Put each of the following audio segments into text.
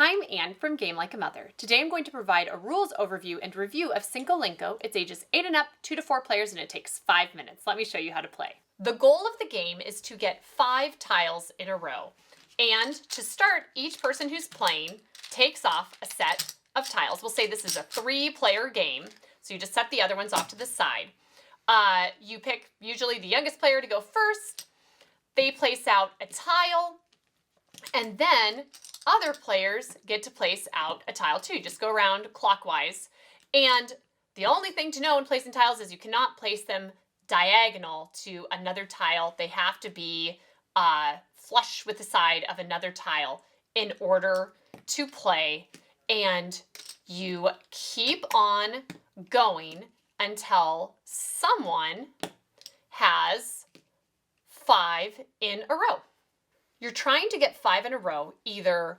Hi, I'm Anne from Game Like a Mother. Today I'm going to provide a rules overview and review of Cinco Linko. It's ages 8 and up, 2 to 4 players, and it takes 5 minutes. Let me show you how to play. The goal of the game is to get 5 tiles in a row. And to start, each person who's playing takes off a set of tiles. We'll say this is a 3-player game, so you just set the other ones off to the side. You pick usually the youngest player to go first. They place out a tile, and then other players get to place out a tile too. Just go around clockwise. And the only thing to know in placing tiles is you cannot place them diagonal to another tile. They have to be flush with the side of another tile in order to play. And you keep on going until someone has 5 in a row. You're trying to get 5 in a row, either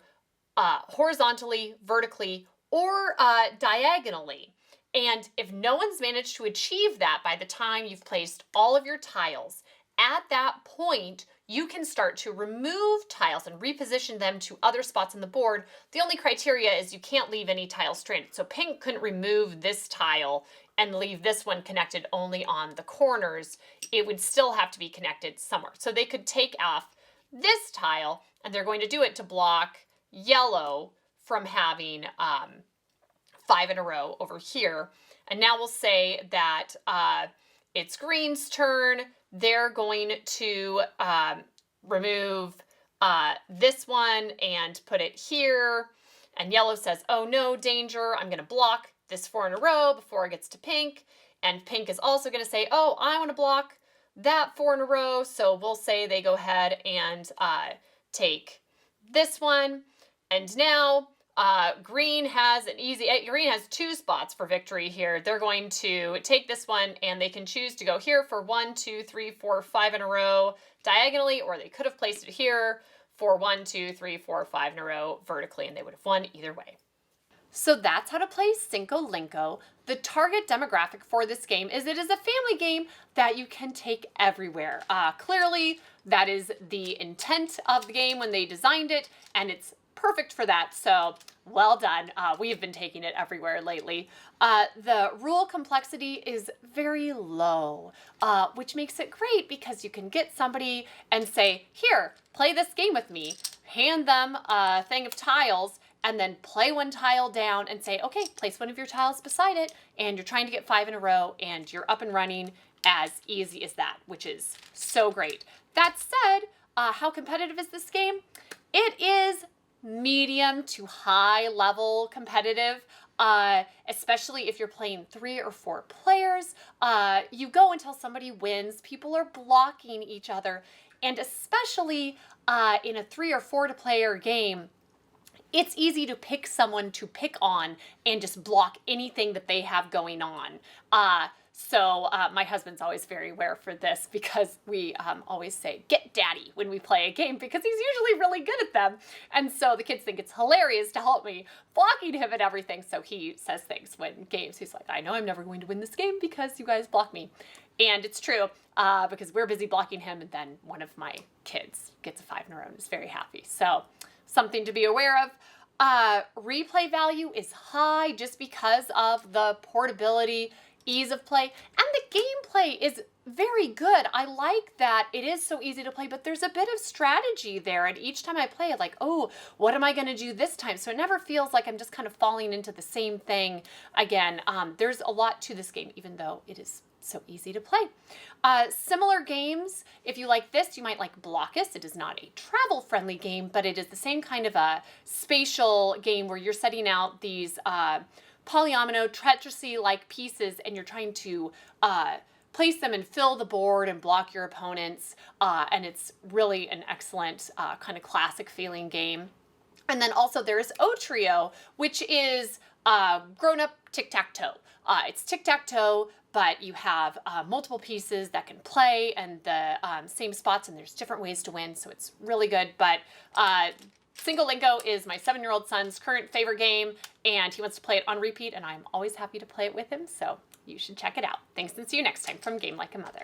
horizontally, vertically, or diagonally. And if no one's managed to achieve that by the time you've placed all of your tiles, at that point, you can start to remove tiles and reposition them to other spots on the board. The only criteria is you can't leave any tiles stranded. So pink couldn't remove this tile and leave this one connected only on the corners. It would still have to be connected somewhere. So they could take off this tile, and they're going to do it to block yellow from having 5 in a row over here. And now we'll say that it's green's turn. They're going to remove this one and put it here. And yellow says, oh no, danger, I'm going to block this 4 in a row before it gets to pink. And pink is also going to say, oh, I want to block that 4 in a row, so we'll say they go ahead and take this one. And now green has 2 spots for victory here. They're going to take this one, and they can choose to go here for 1, 2, 3, 4, 5 in a row diagonally, or they could have placed it here for 1, 2, 3, 4, 5 in a row vertically, and they would have won either way. So that's how to play Cinco Linko. The target demographic for this game is it is a family game that you can take everywhere. Clearly, that is the intent of the game when they designed it, and it's perfect for that, so well done. We have been taking it everywhere lately. The rule complexity is very low, which makes it great because you can get somebody and say, here, play this game with me, hand them a thing of tiles, and then play one tile down and say, okay, place one of your tiles beside it, and you're trying to get 5 in a row, and you're up and running as easy as that, which is so great. That said, how competitive is this game? It is medium to high level competitive, especially if you're playing 3 or 4 players. You go until somebody wins. People are blocking each other, and especially in a 3 or 4 player game, it's easy to pick someone to pick on and just block anything that they have going on. So my husband's always very aware for this because we always say, get daddy when we play a game because he's usually really good at them. And so the kids think it's hilarious to help me blocking him and everything. So he says things when games. He's like, I know I'm never going to win this game because you guys block me. And it's true because we're busy blocking him, and then one of my kids gets a 5 in a row and is very happy. So something to be aware of. Replay value is high just because of the portability, ease of play, and the gameplay is very good. I like that it is so easy to play, but there's a bit of strategy there, and each time I play, like, oh, what am I going to do this time? So it never feels like I'm just kind of falling into the same thing again. There's a lot to this game, even though it is so easy to play. Similar games, if you like this, you might like Blockus. It is not a travel-friendly game, but it is the same kind of a spatial game where you're setting out these polyomino Tetrisy-like pieces, and you're trying to place them and fill the board and block your opponents, and it's really an excellent kind of classic feeling game. And then also there's O-Trio, which is grown-up tic-tac-toe. It's tic-tac-toe, but you have multiple pieces that can play and the same spots, and there's different ways to win, so it's really good. But Cinco Linko is my 7-year-old son's current favorite game, and he wants to play it on repeat, and I'm always happy to play it with him, so you should check it out. Thanks, and see you next time from Game Like a Mother.